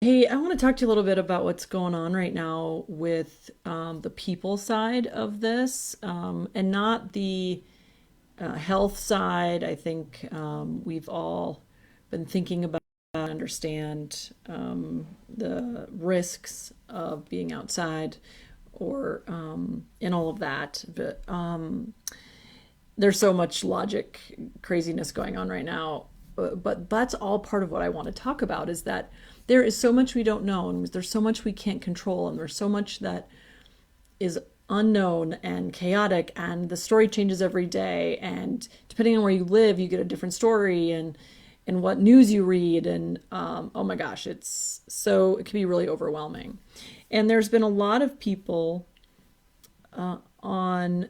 Hey, I want to talk to you a little bit about what's going on right now with the people side of this, and not the health side. I think we've all been thinking about and understand the risks of being outside or in all of that. But there's so much logic craziness going on right now. But that's all part of what I want to talk about is that there is so much we don't know, and there's so much we can't control, and there's so much that is unknown and chaotic, and the story changes every day, and depending on where you live you get a different story, and what news you read, and oh my gosh, it can be really overwhelming. And there's been a lot of people on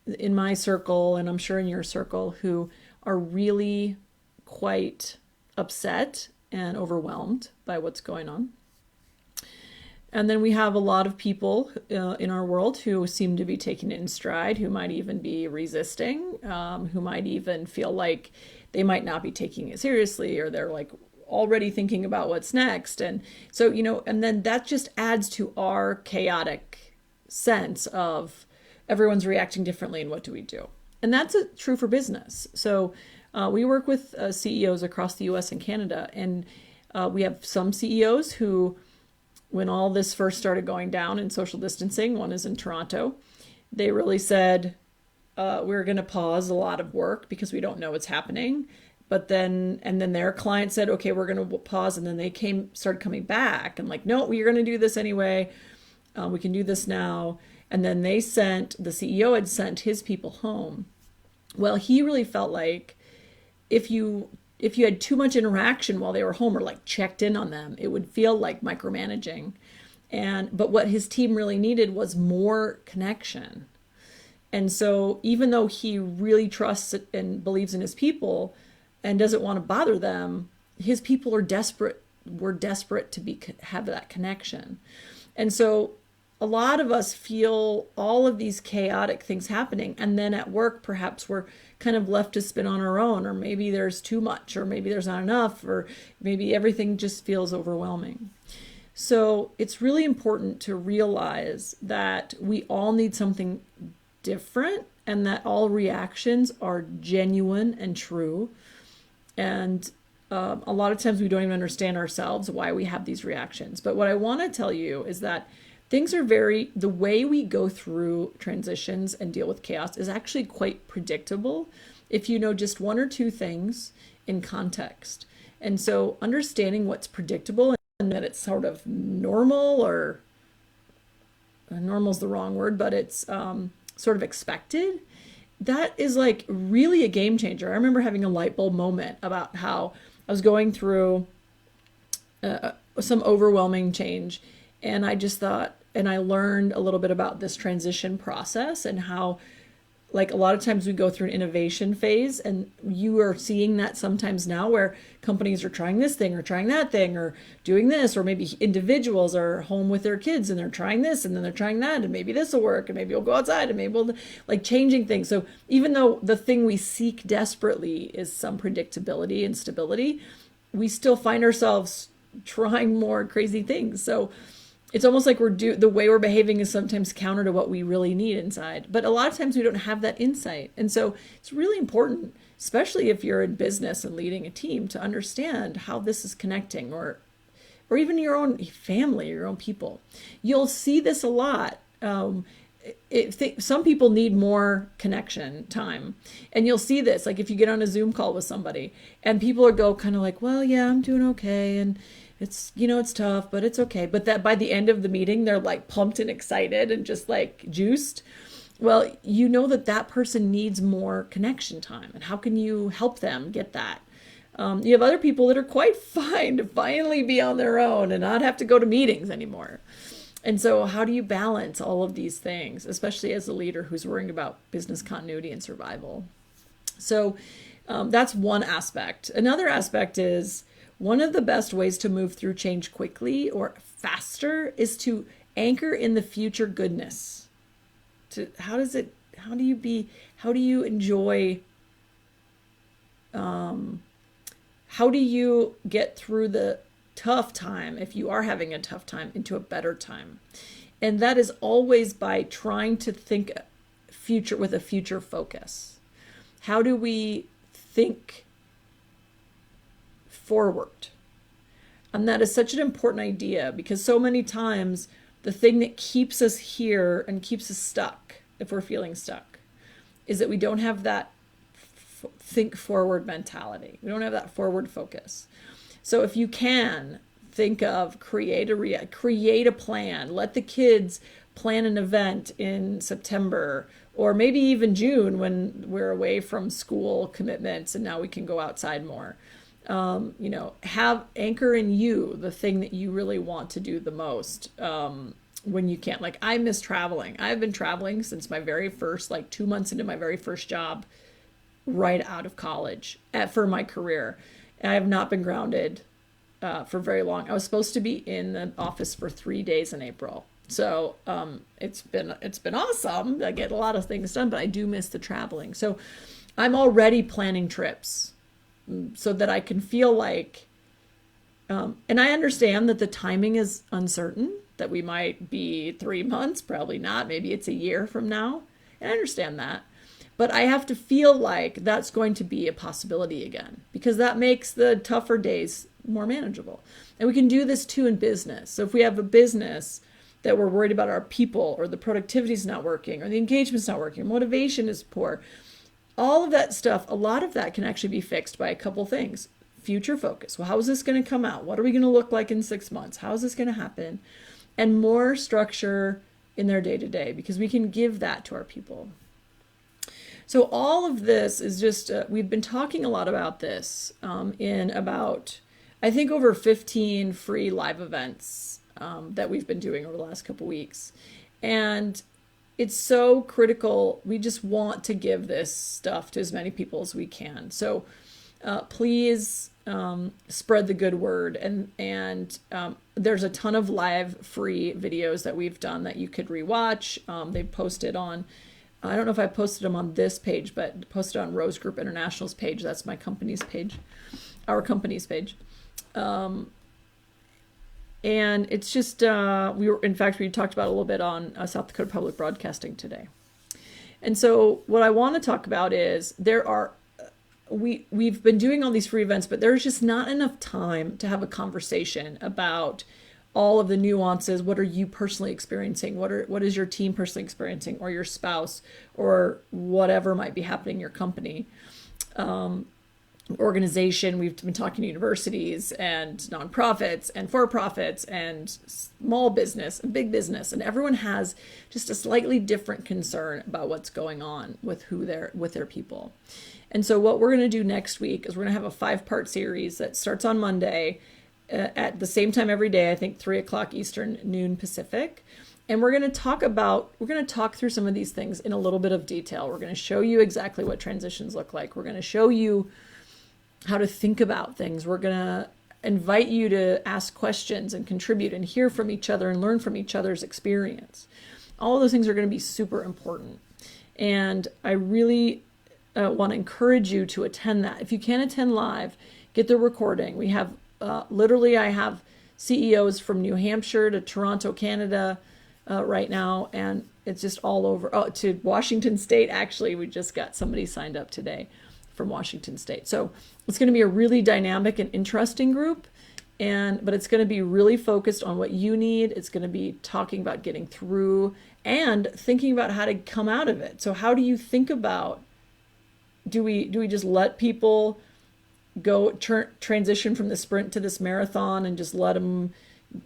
in my circle, and I'm sure in your circle, who are really quite upset and overwhelmed by what's going on. And then we have a lot of people in our world who seem to be taking it in stride, who might even be resisting, who might even feel like they might not be taking it seriously, or they're like already thinking about what's next. And so, and then that just adds to our chaotic sense of everyone's reacting differently, and what do we do? And that's true for business. So we work with CEOs across the US and Canada, and we have some CEOs who, when all this first started going down in social distancing, one is in Toronto, they really said, we're going to pause a lot of work because we don't know what's happening. And then their client said, okay, we're going to pause. And then they started coming back and like, no, we're going to do this anyway. We can do this now. And then the CEO had sent his people home. Well, he really felt like if you had too much interaction while they were home, or like checked in on them, it would feel like micromanaging. But what his team really needed was more connection. And so even though he really trusts and believes in his people and doesn't want to bother them, his people were desperate to have that connection. And so a lot of us feel all of these chaotic things happening, and then at work perhaps we're kind of left to spin on our own, or maybe there's too much, or maybe there's not enough, or maybe everything just feels overwhelming. So it's really important to realize that we all need something different, and that all reactions are genuine and true. And a lot of times we don't even understand ourselves why we have these reactions. But what I want to tell you is that the way we go through transitions and deal with chaos is actually quite predictable if you know just one or two things in context. And so understanding what's predictable and that it's sort of normal, or normal is the wrong word, but it's sort of expected, that is like really a game changer. I remember having a light bulb moment about how I was going through some overwhelming change, and I just thought, and I learned a little bit about this transition process, and how, like, a lot of times we go through an innovation phase, and you are seeing that sometimes now, where companies are trying this thing or trying that thing or doing this, or maybe individuals are home with their kids and they're trying this and then they're trying that, and maybe this will work, and maybe we'll go outside, and maybe we'll, like, changing things. So even though the thing we seek desperately is some predictability and stability, we still find ourselves trying more crazy things. So it's almost like the way we're behaving is sometimes counter to what we really need inside. But a lot of times we don't have that insight. And so it's really important, especially if you're in business and leading a team, to understand how this is connecting, or even your own family, your own people. You'll see this a lot. Some people need more connection time. And you'll see this, like, if you get on a Zoom call with somebody and people will go kind of like, well, yeah, I'm doing okay. And it's tough, but it's okay. But that by the end of the meeting, they're like pumped and excited and just like juiced. Well, you know that person needs more connection time. And how can you help them get that? You have other people that are quite fine to finally be on their own and not have to go to meetings anymore. And so how do you balance all of these things, especially as a leader who's worrying about business continuity and survival? So that's one aspect. Another aspect is, one of the best ways to move through change quickly or faster is to anchor in the future goodness. How do you enjoy, how do you get through the tough time, if you are having a tough time, into a better time. And that is always by trying to think future with a future focus. How do we think forward? And that is such an important idea, because so many times the thing that keeps us here and keeps us stuck, if we're feeling stuck, is that we don't have that think forward mentality. We don't have that forward focus. So if you can think of create a plan, let the kids plan an event in September or maybe even June when we're away from school commitments and now we can go outside more. Have anchor in you the thing that you really want to do the most when you can't. Like, I miss traveling. I've been traveling since my very first, 2 months into my very first job, right out of college for my career. And I have not been grounded for very long. I was supposed to be in the office for 3 days in April. So it's been awesome. I get a lot of things done, but I do miss the traveling. So I'm already planning trips so that I can feel like, and I understand that the timing is uncertain, that we might be 3 months, probably not. Maybe it's a year from now. And I understand that. But I have to feel like that's going to be a possibility again, because that makes the tougher days more manageable. And we can do this too in business. So if we have a business that we're worried about our people, or the productivity is not working, or the engagement's not working, or motivation is poor, all of that stuff, a lot of that can actually be fixed by a couple things. Future focus. Well, how is this going to come out? What are we going to look like in 6 months? How is this going to happen? And more structure in their day-to-day, because we can give that to our people. So all of this is just, we've been talking a lot about this in about, I think, over 15 free live events that we've been doing over the last couple weeks. And it's so critical. We just want to give this stuff to as many people as we can. So please spread the good word. And there's a ton of live free videos that we've done that you could rewatch. They've posted on, I don't know if I posted them on this page, but posted on Rose Group International's page. That's my company's page, our company's page. And it's just, in fact, we talked about it a little bit on South Dakota Public Broadcasting today. And so what I want to talk about is we've been doing all these free events, but there's just not enough time to have a conversation about all of the nuances. What are you personally experiencing? What is your team personally experiencing, or your spouse, or whatever might be happening in your company, organization. We've been talking to universities and nonprofits and for-profits and small business and big business, and everyone has just a slightly different concern about what's going on with their people. And so what we're going to do next week is we're going to have a 5-part series that starts on Monday at the same time every day, I think 3:00 Eastern, noon Pacific. And we're going to talk through some of these things in a little bit of detail. We're going to show you exactly what transitions look like. We're going to show you how to think about things. We're going to invite you to ask questions and contribute and hear from each other and learn from each other's experience. All of those things are going to be super important. And I really want to encourage you to attend that. If you can't attend live, get the recording. We have I have CEOs from New Hampshire to Toronto, Canada right now, and it's just all over. Oh, to Washington State, actually, we just got somebody signed up today from Washington State. So it's going to be a really dynamic and interesting group, but it's going to be really focused on what you need. It's going to be talking about getting through and thinking about how to come out of it. So how do you think about, do we just let people go transition from the sprint to this marathon and just let them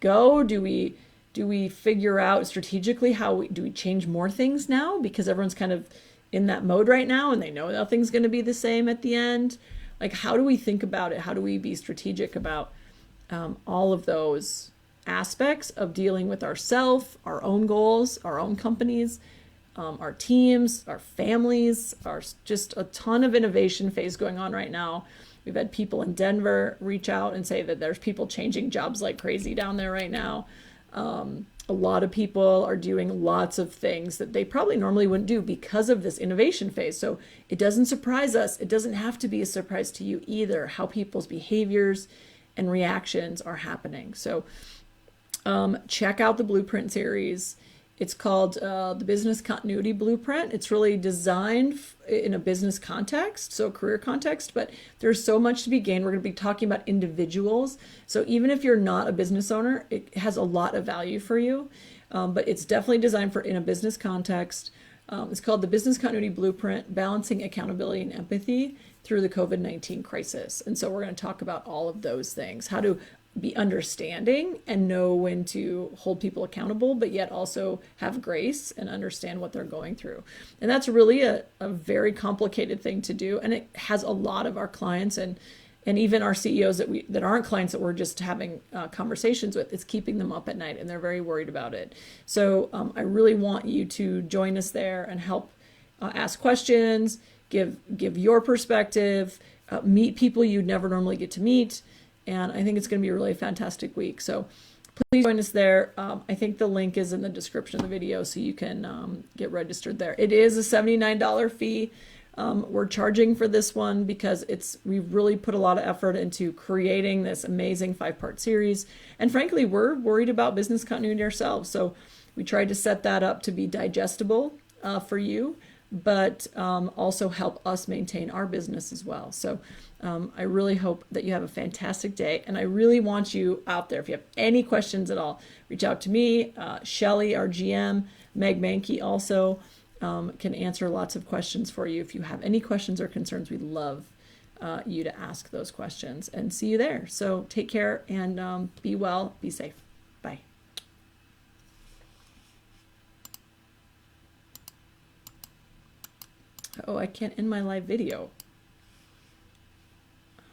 go? Do we figure out strategically do we change more things now, because everyone's kind of in that mode right now and they know nothing's going to be the same at the end? Like, how do we think about it? How do we be strategic about all of those aspects of dealing with ourselves, our own goals, our own companies, our teams, our families? Just a ton of innovation phase going on right now. We've had people in Denver reach out and say that there's people changing jobs like crazy down there right now. A lot of people are doing lots of things that they probably normally wouldn't do because of this innovation phase. So it doesn't surprise us. It doesn't have to be a surprise to you either, how people's behaviors and reactions are happening. So check out the Blueprint series. It's called the Business Continuity Blueprint. It's really designed in a business context, so a career context, but there's so much to be gained. We're going to be talking about individuals. So even if you're not a business owner, it has a lot of value for you, but it's definitely designed for in a business context. It's called the Business Continuity Blueprint, Balancing Accountability and Empathy Through the COVID-19 Crisis. And so we're going to talk about all of those things, how to be understanding and know when to hold people accountable, but yet also have grace and understand what they're going through. And that's really a very complicated thing to do. And it has a lot of our clients and even our CEOs that aren't clients that we're just having conversations with, it's keeping them up at night and they're very worried about it. So I really want you to join us there and help ask questions, give your perspective, meet people you'd never normally get to meet. And I think it's going to be a really fantastic week. So please join us there. I think the link is in the description of the video, so you can get registered there. It is a $79 fee. We're charging for this one because we've really put a lot of effort into creating this amazing 5-part series. And frankly, we're worried about business continuity ourselves. So we tried to set that up to be digestible for you, but also help us maintain our business as well. So I really hope that you have a fantastic day. And I really want you out there. If you have any questions at all, reach out to me, Shelly, our GM, Meg Mankey also can answer lots of questions for you. If you have any questions or concerns, we'd love you to ask those questions and see you there. So take care and be well, be safe. Bye. Oh, I can't end my live video.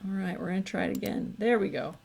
All right, we're going to try it again. There we go.